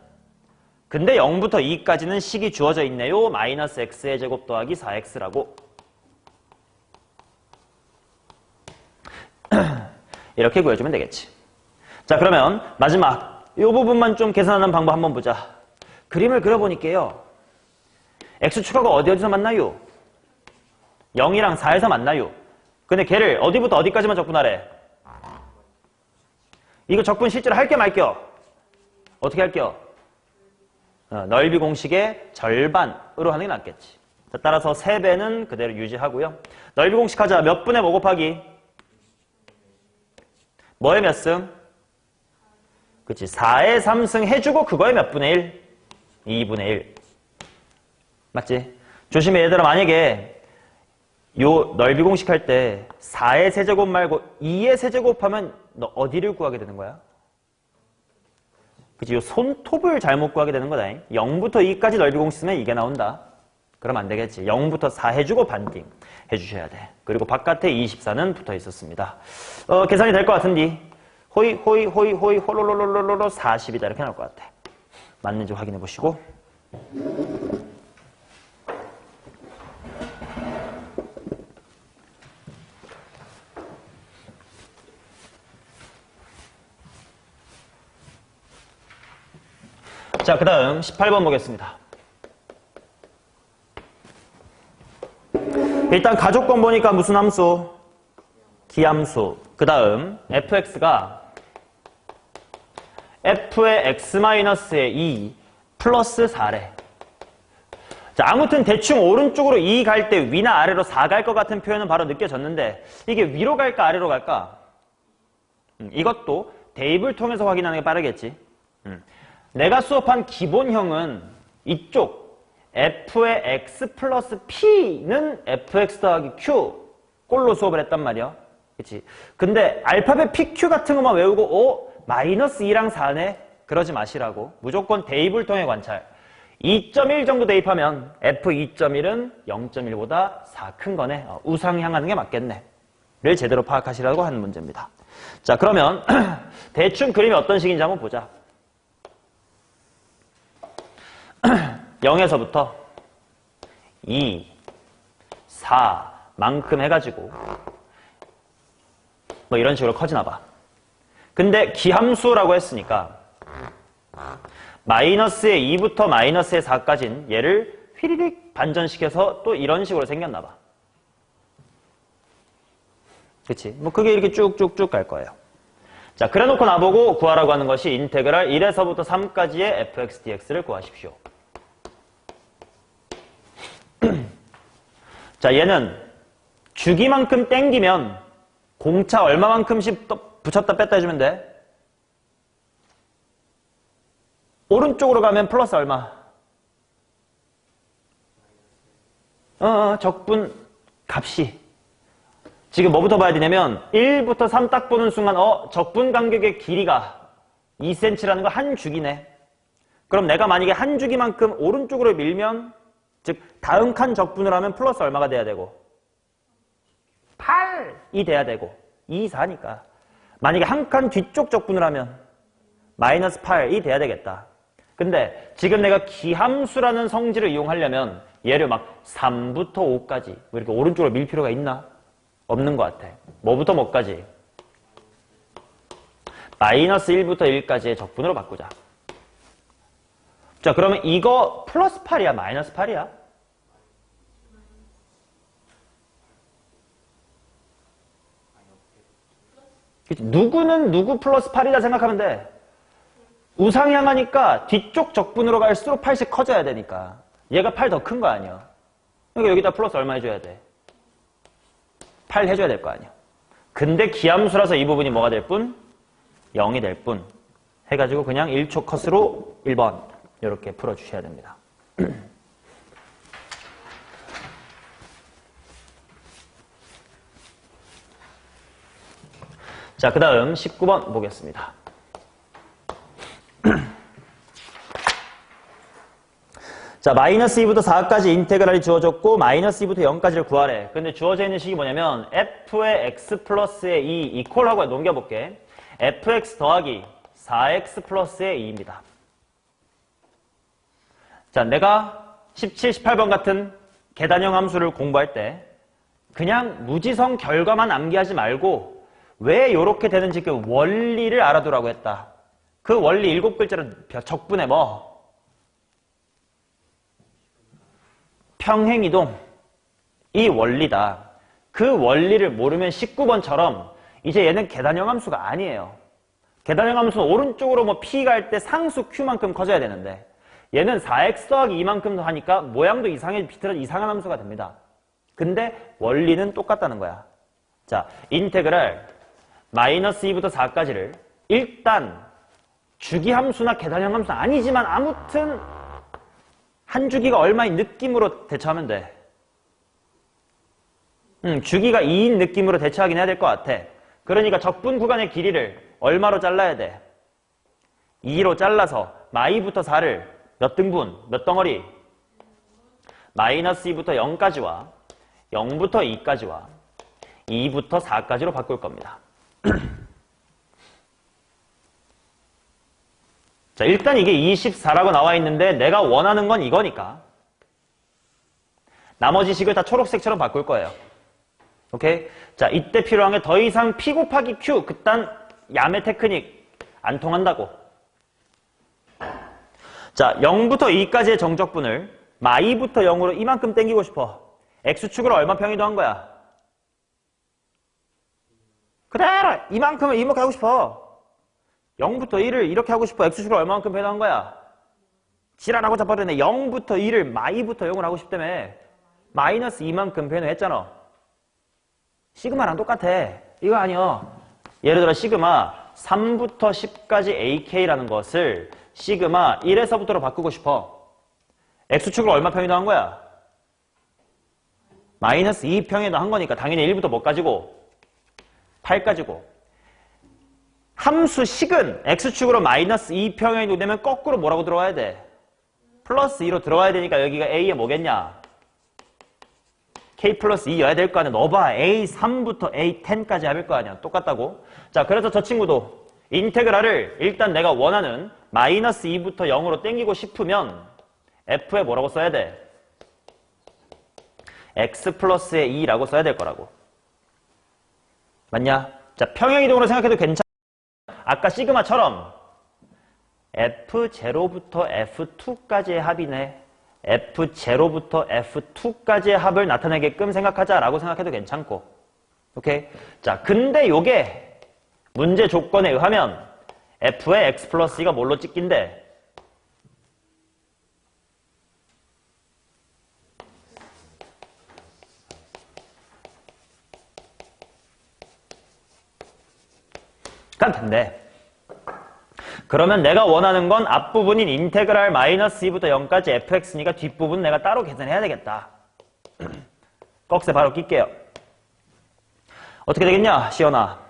근데 0부터 2까지는 식이 주어져 있네요. 마이너스 x의 제곱 더하기 4x라고. 이렇게 구해주면 되겠지. 자, 그러면 마지막 이 부분만 좀 계산하는 방법 한번 보자. 그림을 그려보니까요. x축하고 어디서 만나요? 0이랑 4에서 만나요. 근데 걔를 어디부터 어디까지만 적분하래? 이거 적분 실제로 할게 말게요? 어떻게 할게요? 넓이 공식의 절반으로 하는 게 낫겠지. 자, 따라서 3배는 그대로 유지하고요. 넓이 공식 하자. 몇 분의 뭐 곱하기? 뭐에 몇 승? 그치. 4에 3승 해주고 그거에 몇 분의 1? 2분의 1. 맞지? 조심해 얘들아. 만약에 요 넓이 공식 할 때 4의 세제곱 말고 2의 세제곱 하면 너 어디를 구하게 되는 거야? 그치? 요 손톱을 잘못 구하게 되는 거다. 0부터 2까지 넓이 공식 쓰면 이게 나온다. 그럼 안 되겠지. 0부터 4 해주고 반띵 해주셔야 돼. 그리고 바깥에 24는 붙어 있었습니다. 계산이 될 것 같은데 호이 홀롤롤롤롤 40이다 이렇게 나올 것 같아. 맞는지 확인해 보시고. 자, 그 다음 18번 보겠습니다. 일단 가족권 보니까 무슨 함수? 기함수. 그 다음 fx가 f의 x-의 2 플러스 4래. 자, 아무튼 대충 오른쪽으로 2 갈 때 위나 아래로 4 갈 것 같은 표현은 바로 느껴졌는데 이게 위로 갈까 아래로 갈까? 이것도 대입을 통해서 확인하는 게 빠르겠지. 내가 수업한 기본형은 이쪽 f의 x 플러스 p는 fx 더하기 q 꼴로 수업을 했단 말이야. 그치? 근데 알파벳 pq 같은 것만 외우고 마이너스 2랑 4네? 그러지 마시라고. 무조건 대입을 통해 관찰. 2.1 정도 대입하면 f2.1은 0.1보다 4 큰 거네. 우상향하는 게 맞겠네. 를 제대로 파악하시라고 하는 문제입니다. 자, 그러면 대충 그림이 어떤 식인지 한번 보자. 0에서부터 2, 4만큼 해가지고 뭐 이런 식으로 커지나 봐. 근데 기함수라고 했으니까 마이너스의 2부터 마이너스의 4까지는 얘를 휘리릭 반전시켜서 또 이런 식으로 생겼나 봐. 그치? 뭐 그게 이렇게 쭉쭉쭉 갈 거예요. 자, 그래놓고 나보고 구하라고 하는 것이 인테그랄 1에서부터 3까지의 fx dx를 구하십시오. 자, 얘는 주기만큼 땡기면 공차 얼마만큼씩 붙였다 뺐다 해주면 돼? 오른쪽으로 가면 플러스 얼마? 적분 값이. 지금 뭐부터 봐야 되냐면 1부터 3 딱 보는 순간 적분 간격의 길이가 2cm라는 거 한 주기네. 그럼 내가 만약에 한 주기만큼 오른쪽으로 밀면 즉 다음 칸 적분을 하면 플러스 얼마가 돼야 되고 8이 돼야 되고 2, 4니까 만약에 한 칸 뒤쪽 적분을 하면 마이너스 8이 돼야 되겠다. 근데 지금 내가 기함수라는 성질을 이용하려면 얘를 막 3부터 5까지 뭐 이렇게 오른쪽으로 밀 필요가 있나? 없는 것 같아. 뭐부터 뭐까지? 마이너스 1부터 1까지의 적분으로 바꾸자. 자, 그러면 이거 플러스 8이야? 마이너스 8이야? 누구는 누구 플러스 8이다 생각하면 돼. 우상향하니까 뒤쪽 적분으로 갈수록 8씩 커져야 되니까. 얘가 8 더 큰 거 아니야. 그러니까 여기다 플러스 얼마 해줘야 돼? 8 해줘야 될 거 아니야. 근데 기함수라서 이 부분이 뭐가 될 뿐? 0이 될 뿐. 해가지고 그냥 1초 컷으로 1번 이렇게 풀어주셔야 됩니다. 자, 그 다음 19번 보겠습니다. 자, 마이너스 2부터 4까지 인테그랄이 주어졌고 마이너스 2부터 0까지를 구하래. 근데 주어져 있는 식이 뭐냐면 f의 x 플러스의 2 이퀄하고 넘겨볼게. fx 더하기 4x 플러스의 2입니다. 자, 내가 17, 18번 같은 계단형 함수를 공부할 때 그냥 무지성 결과만 암기하지 말고 왜 이렇게 되는지 그 원리를 알아두라고 했다. 그 원리 7글자로 적분해 뭐? 평행이동. 이 원리다. 그 원리를 모르면 19번처럼 이제 얘는 계단형 함수가 아니에요. 계단형 함수는 오른쪽으로 뭐 P 갈 때 상수 Q만큼 커져야 되는데 얘는 4x 더하기 2만큼 하니까 모양도 비틀어진 이상한 함수가 됩니다. 근데 원리는 똑같다는 거야. 자, 인테그랄 마이너스 2부터 4까지를 일단 주기함수나 계단형 함수는 아니지만 아무튼 한 주기가 얼마인 느낌으로 대처하면 돼. 주기가 2인 느낌으로 대처하긴 해야 될 것 같아. 그러니까 적분 구간의 길이를 얼마로 잘라야 돼? 2로 잘라서 마이부터 4를 몇 등분, 몇 덩어리? 마이너스 2부터 0까지와 0부터 2까지와 2부터 4까지로 바꿀 겁니다. 자, 일단 이게 24라고 나와 있는데 내가 원하는 건 이거니까 나머지 식을 다 초록색처럼 바꿀 거예요. 오케이? 자, 이때 필요한 게 더 이상 P 곱하기 Q 그딴 야매 테크닉 안 통한다고. 자, 0부터 2까지의 정적분을 마이부터 0으로 이만큼 땡기고 싶어. X축으로 얼마 평이동한 거야? 그대로 이만큼을 이렇게 하고 싶어. 0부터 1을 이렇게 하고 싶어. X축으로 얼마만큼 변화한 거야? 지랄하고 자빠르네. 0부터 1을 마이부터 0을 하고 싶다며. 마이너스 2만큼 변화했잖아. 시그마랑 똑같아. 이거 아니야. 예를 들어 시그마 3부터 10까지 AK라는 것을 시그마 1에서부터로 바꾸고 싶어. X축으로 얼마 평이동한 거야? 마이너스 2평에도 한 거니까 당연히 1부터 못 가지고 8 가지고. 함수 식은 X축으로 마이너스 2평형이 되면 거꾸로 뭐라고 들어와야 돼? 플러스 2로 들어와야 되니까 여기가 A에 뭐겠냐? K 플러스 2여야 될 거 아니야. 너 봐. A3부터 A10까지 합일 거 아니야. 똑같다고. 자, 그래서 저 친구도 인테그랄을 일단 내가 원하는 마이너스 2부터 0으로 땡기고 싶으면 F에 뭐라고 써야 돼? X 플러스의 2라고 써야 될 거라고. 맞냐? 자, 평행이동으로 생각해도 괜찮아. 아까 시그마처럼 F0부터 F2까지의 합이네. F0부터 F2까지의 합을 나타내게끔 생각하자라고 생각해도 괜찮고. 오케이? 자, 근데 요게 문제 조건에 의하면 F의 X 플러스 2가 뭘로 찍긴데? 된대. 그러면 내가 원하는 건 앞부분인 인테그랄 마이너스 2부터 0까지 fx니까 뒷부분 내가 따로 계산해야 되겠다. 꺽쇠 바로 낄게요. 어떻게 되겠냐, 시연아?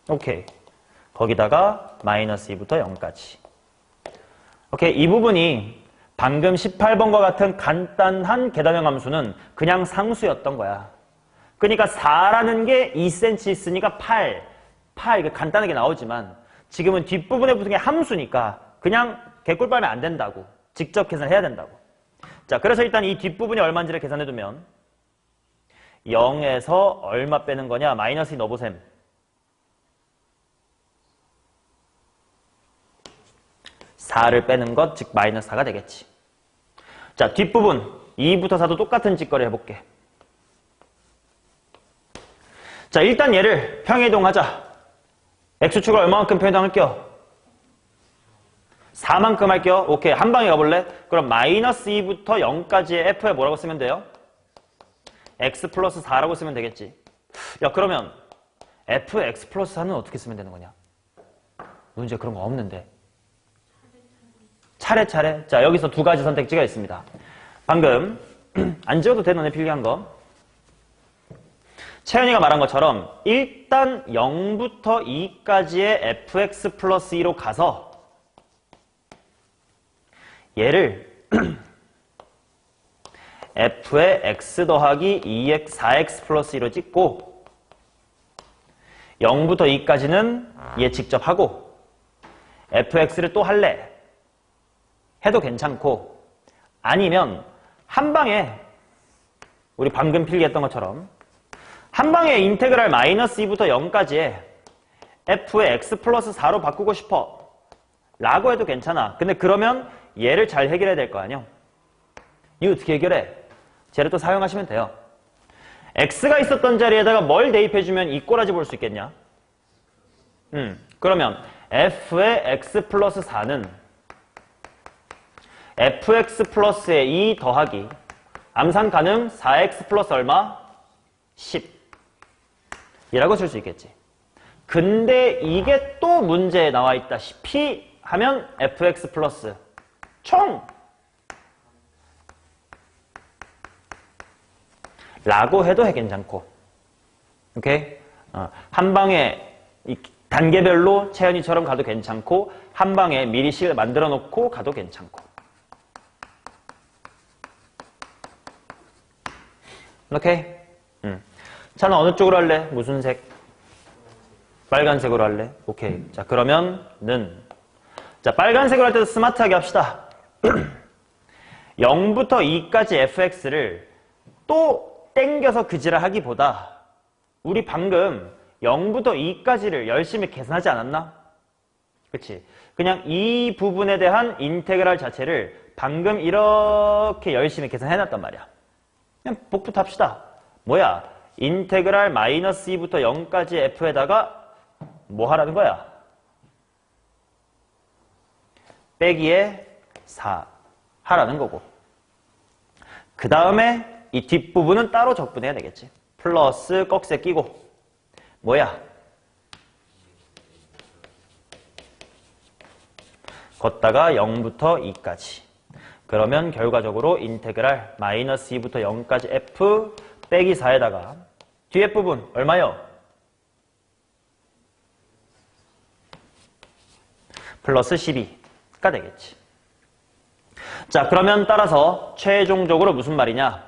오케이. 거기다가 마이너스 2부터 0까지. 오케이. 이 부분이 방금 18번과 같은 간단한 계단형 함수는 그냥 상수였던 거야. 그러니까 4라는 게 2cm 있으니까 8 이게 간단하게 나오지만 지금은 뒷부분에 붙은 게 함수니까 그냥 개꿀 빨면 안 된다고. 직접 계산해야 된다고. 자, 그래서 일단 이 뒷부분이 얼마인지를 계산해두면 0에서 얼마 빼는 거냐? 마이너스 2 넣어보셈. 4를 빼는 것, 즉 마이너스 4가 되겠지. 자, 뒷부분 2부터 4도 똑같은 짓거리 해볼게. 자, 일단 얘를 평행이동하자. X축을 얼마만큼 평행이동할게요? 4만큼 할게요. 오케이, 한 방에 가볼래? 그럼 마이너스 2부터 0까지의 F에 뭐라고 쓰면 돼요? X 플러스 4라고 쓰면 되겠지. 야, 그러면 F의 X 플러스 4는 어떻게 쓰면 되는 거냐? 문제 그런 거 없는데. 차례차례. 자, 여기서 두 가지 선택지가 있습니다. 방금 안 지워도 돼, 너네 필기한 거. 채연이가 말한 것처럼 일단 0부터 2까지의 fx 플러스 2로 가서 얘를 f의 x 더하기 2x, 4x 플러스 2로 찍고 0부터 2까지는 얘 직접 하고 fx를 또 할래 해도 괜찮고 아니면 한 방에 우리 방금 필기했던 것처럼 한 방에 인테그랄 마이너스 2부터 0까지의 f의 x 플러스 4로 바꾸고 싶어 라고 해도 괜찮아. 근데 그러면 얘를 잘 해결해야 될 거 아니야. 이 어떻게 해결해? 쟤를 또 사용하시면 돼요. x가 있었던 자리에다가 뭘 대입해주면 이 꼬라지 볼 수 있겠냐? 그러면 f의 x 플러스 4는 fx 플러스의 2 더하기 암산 가능 4x 플러스 얼마? 10 이라고 쓸 수 있겠지. 근데 이게 또 문제에 나와 있다시피 하면 fx 플러스 총 라고 해도 괜찮고 오케이? 한 방에 단계별로 채연이처럼 가도 괜찮고 한 방에 미리 식을 만들어 놓고 가도 괜찮고 오케이? 차는 어느 쪽으로 할래? 무슨 색? 빨간색으로 할래? 오케이. 자, 그러면 자, 빨간색으로 할 때도 스마트하게 합시다. 0부터 2까지 fx를 또 땡겨서 그지라 하기보다 우리 방금 0부터 2까지를 열심히 계산하지 않았나? 그치? 그냥 이 부분에 대한 인테그랄 자체를 방금 이렇게 열심히 계산해놨단 말이야. 그냥 복부터 합시다. 뭐야? 인테그랄 마이너스 2부터 0까지 f에다가 뭐 하라는 거야? 빼기에 4 하라는 거고 그 다음에 이 뒷부분은 따로 적분해야 되겠지. 플러스 꺽쇠 끼고 뭐야? 걷다가 0부터 2까지 그러면 결과적으로 인테그랄 마이너스 2부터 0까지 f 빼기 4에다가 뒤에 부분 얼마요? 플러스 12가 되겠지. 자, 그러면 따라서 최종적으로 무슨 말이냐?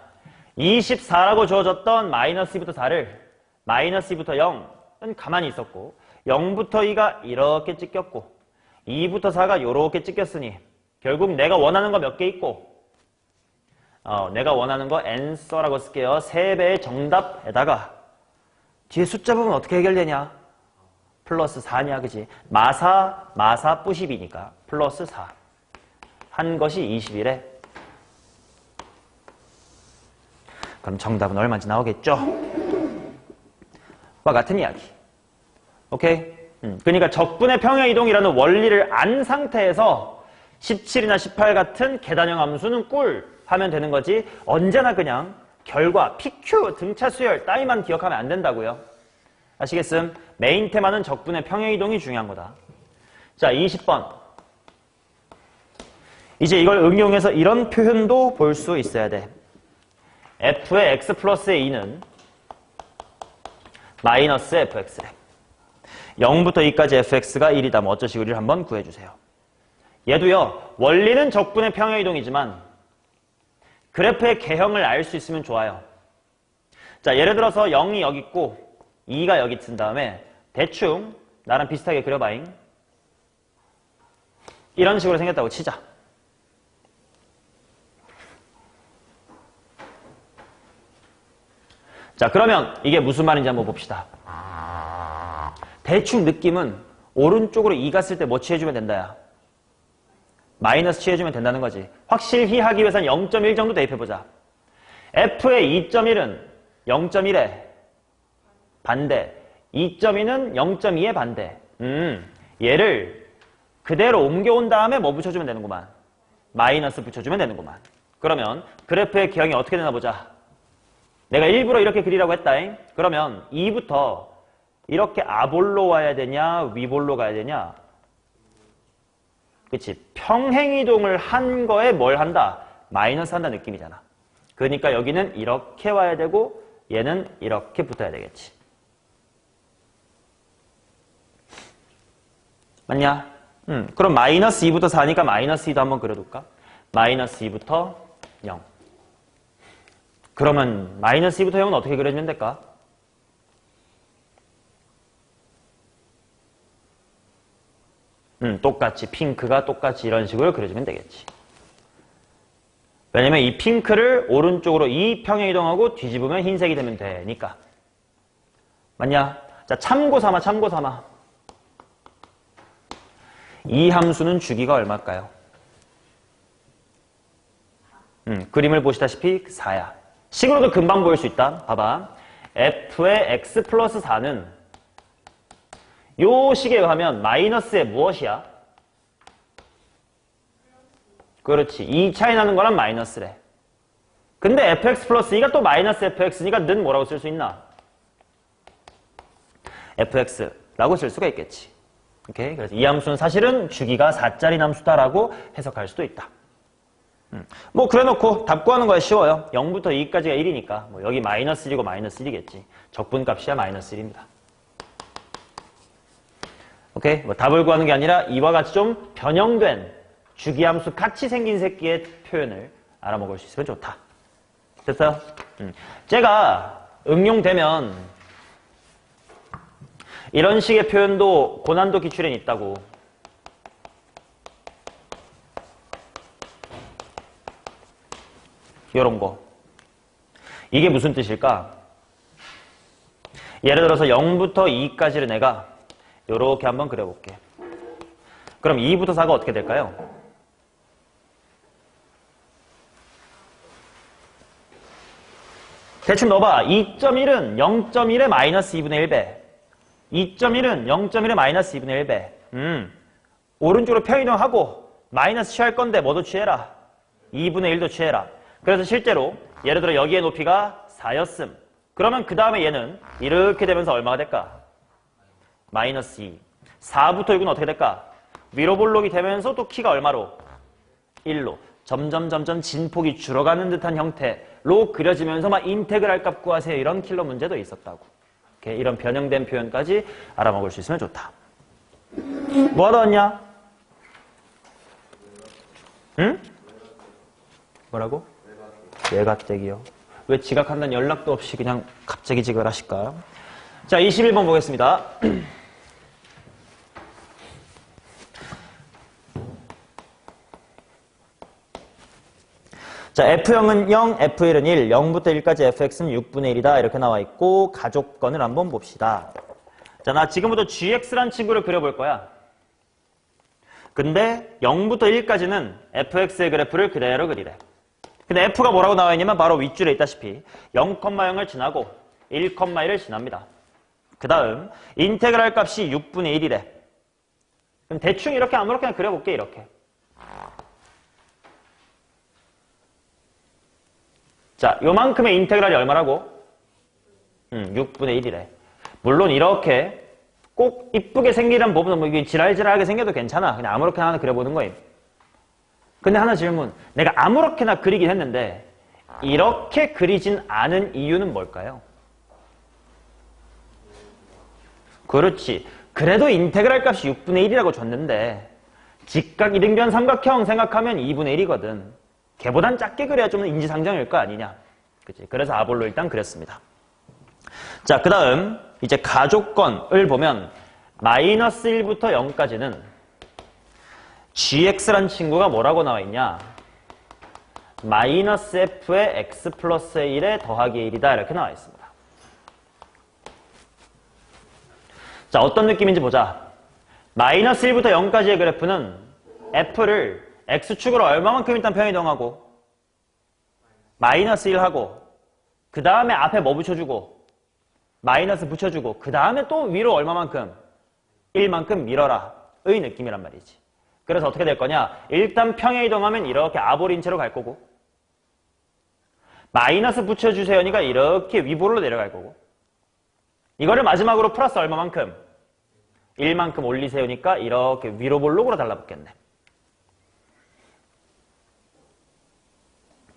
24라고 주어졌던 마이너스 2부터 4를 마이너스 2부터 0은 가만히 있었고 0부터 2가 이렇게 찍혔고 2부터 4가 이렇게 찍혔으니 결국 내가 원하는 거 몇 개 있고 내가 원하는 거 answer라고 쓸게요. 3배의 정답에다가 뒤에 숫자 부분 어떻게 해결되냐? 플러스 4냐, 그지? 마사 뿌십이니까 플러스 4. 한 것이 21에. 그럼 정답은 얼마인지 나오겠죠? 와 같은 이야기. 오케이? 그러니까 적분의 평행이동이라는 원리를 안 상태에서 17이나 18 같은 계단형 함수는 꿀 하면 되는 거지 언제나 그냥 결과, PQ, 등차 수열 따위만 기억하면 안 된다고요. 아시겠음? 메인 테마는 적분의 평행이동이 중요한 거다. 자, 20번. 이제 이걸 응용해서 이런 표현도 볼 수 있어야 돼. f의 x 플러스의 2는 마이너스 fx래. 0부터 2까지 fx가 1이다. 뭐 어쩌시고 를 한번 구해주세요. 얘도요. 원리는 적분의 평행이동이지만 그래프의 개형을 알 수 있으면 좋아요. 자, 예를 들어서 0이 여기 있고 2가 여기 튼 다음에 대충 나랑 비슷하게 그려봐잉. 이런 식으로 생겼다고 치자. 자, 그러면 이게 무슨 말인지 한번 봅시다. 대충 느낌은 오른쪽으로 2가 쓸 때 뭐 취해주면 된다야? 마이너스 취해주면 된다는 거지. 확실히 하기 위해서는 0.1 정도 대입해보자. f의 2.1은 0.1에 반대, 2.2는 0.2의 반대. 얘를 그대로 옮겨온 다음에 뭐 붙여주면 되는구만. 마이너스 붙여주면 되는구만. 그러면 그래프의 기형이 어떻게 되나 보자. 내가 일부러 이렇게 그리라고 했다잉. 그러면 2부터 이렇게 아볼로 와야 되냐 위볼로 가야 되냐. 그치? 평행이동을 한 거에 뭘 한다? 마이너스 한다 느낌이잖아. 그러니까 여기는 이렇게 와야 되고 얘는 이렇게 붙어야 되겠지. 맞냐? 그럼 마이너스 2부터 4니까 마이너스 2도 한번 그려둘까? 마이너스 2부터 0. 그러면 마이너스 2부터 0은 어떻게 그려주면 될까? 똑같이 핑크가 똑같이 이런 식으로 그려주면 되겠지. 왜냐면 이 핑크를 오른쪽으로 이 평행 이동하고 뒤집으면 흰색이 되면 되니까. 맞냐? 자, 참고 삼아. 이 함수는 주기가 얼마일까요? 그림을 보시다시피 4야. 식으로도 금방 보일 수 있다. 봐봐. f의 x 플러스 4는 요 식에 의하면 마이너스의 무엇이야? 그렇지. 이 차이 나는 거란 마이너스래. 근데 fx 플러스 2가 또 마이너스 fx니까 는 뭐라고 쓸 수 있나? fx라고 쓸 수가 있겠지. 오케이. 그래서 이 함수는 사실은 주기가 4짜리 함수다라고 해석할 수도 있다. 뭐 그래놓고 답 구하는 거야 쉬워요. 0부터 2까지가 1이니까 뭐 여기 마이너스 1이고 마이너스 1이겠지. 적분값이야 마이너스 1입니다. 오케이. 뭐 답을 구하는 게 아니라 이와 같이 좀 변형된 주기함수 같이 생긴 새끼의 표현을 알아먹을 수 있으면 좋다. 됐어요? 쟤가 응용되면 이런 식의 표현도 고난도 기출엔 있다고. 요런 거. 이게 무슨 뜻일까? 예를 들어서 0부터 2까지를 내가 요렇게 한번 그려볼게. 그럼 2부터 4가 어떻게 될까요? 대충 넣어봐. 2.1은 0.1의 마이너스 2분의 1배. 2.1은 0.1의 마이너스 2분의 1배. 오른쪽으로 평이동하고 마이너스 취할 건데 뭐도 취해라. 2분의 1도 취해라. 그래서 실제로 예를 들어 여기의 높이가 4였음. 그러면 그 다음에 얘는 이렇게 되면서 얼마가 될까? 마이너스 2. 4부터 6은 어떻게 될까? 위로 볼록이 되면서 또 키가 얼마로? 1로. 점점 진폭이 줄어가는 듯한 형태로 그려지면서 막 인테그랄 값 구하세요. 이런 킬러 문제도 있었다고. 이런 변형된 표현까지 알아먹을 수 있으면 좋다. 뭐 하다 왔냐? 응? 뭐라고? 외가댁이요. 왜 지각한다는 연락도 없이 그냥 갑자기 지각을 하실까? 자, 21번 보겠습니다. 자, F0은 0, F1은 1, 0부터 1까지 fx는 6분의 1이다. 이렇게 나와 있고 가족건을 한번 봅시다. 자, 나 지금부터 gx란 친구를 그려볼 거야. 근데 0부터 1까지는 fx의 그래프를 그대로 그리래. 근데 f가 뭐라고 나와 있냐면 바로 윗줄에 있다시피 0,0을 지나고 1,1을 지납니다. 그 다음 인테그랄 값이 6분의 1이래. 그럼 대충 이렇게 아무렇게나 그려볼게. 이렇게. 자, 요만큼의 인테그랄이 얼마라고? 6분의 1이래. 물론 이렇게 꼭 이쁘게 생기는 부분은 뭐 이게 지랄지랄하게 생겨도 괜찮아. 그냥 아무렇게나 하나 그려보는 거임. 근데 하나 질문. 내가 아무렇게나 그리긴 했는데 이렇게 그리진 않은 이유는 뭘까요? 그렇지. 그래도 인테그랄 값이 6분의 1이라고 줬는데 직각 이등변 삼각형 생각하면 2분의 1이거든. 걔보단 작게 그려야 좀 인지상정일 거 아니냐. 그치? 그래서 아볼로 일단 그렸습니다. 자, 그 다음 이제 가족건을 보면 마이너스 1부터 0까지는 gx란 친구가 뭐라고 나와 있냐. 마이너스 f의 x 플러스 1에 더하기 1이다. 이렇게 나와 있습니다. 자, 어떤 느낌인지 보자. 마이너스 1부터 0까지의 그래프는 f를 x축으로 얼마만큼 일단 평이동하고 마이너스 1하고 그 다음에 앞에 뭐 붙여주고 마이너스 붙여주고 그 다음에 또 위로 얼마만큼 1만큼 밀어라 의 느낌이란 말이지. 그래서 어떻게 될 거냐. 일단 평행이동하면 이렇게 아볼인체로 갈 거고 마이너스 붙여주세요니까 이렇게 위볼로 내려갈 거고 이거를 마지막으로 플러스 얼마만큼 1만큼 올리세요니까 이렇게 위로 볼록으로 달라붙겠네.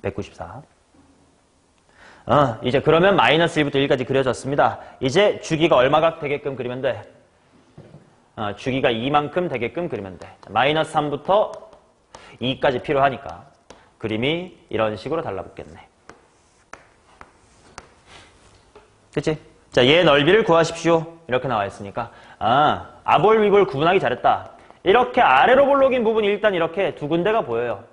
194. 이제 그러면 마이너스 1부터 1까지 그려졌습니다. 이제 주기가 얼마가 되게끔 그리면 돼? 주기가 2만큼 되게끔 그리면 돼. 마이너스 3부터 2까지 필요하니까 그림이 이런 식으로 달라붙겠네. 그치? 자, 얘 넓이를 구하십시오. 이렇게 나와 있으니까 아볼, 위볼 구분하기 잘했다. 이렇게 아래로 볼록인 부분이 일단 이렇게 두 군데가 보여요.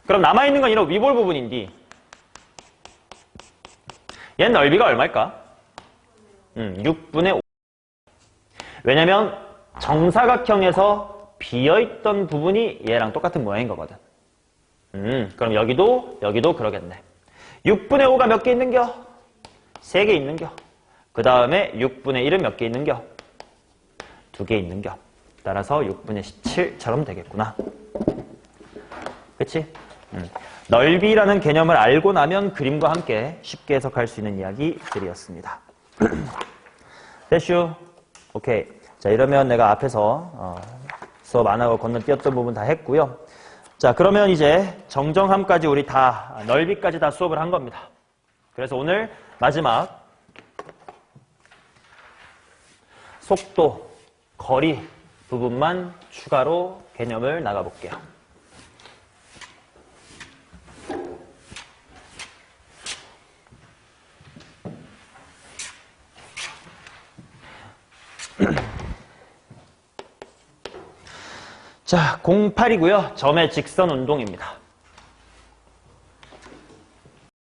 그럼 남아있는 건 이런 위볼 부분인데 얘 넓이가 얼마일까? 6분의 5. 왜냐면 정사각형에서 비어있던 부분이 얘랑 똑같은 모양인 거거든. 그럼 여기도 그러겠네. 6분의 5가 몇 개 있는겨? 3개 있는겨. 그 다음에 6분의 1은 몇 개 있는겨? 2개 있는겨. 따라서 6분의 17처럼 되겠구나. 그치? 넓이라는 개념을 알고 나면 그림과 함께 쉽게 해석할 수 있는 이야기들이었습니다. 됐슈? 오케이. 자, 이러면 내가 앞에서 수업 안 하고 건너뛰었던 부분 다 했고요. 자, 그러면 이제 정정함까지 우리 다 넓이까지 다 수업을 한 겁니다. 그래서 오늘 마지막 속도, 거리 부분만 추가로 개념을 나가볼게요. 자, 08이고요. 점의 직선 운동입니다.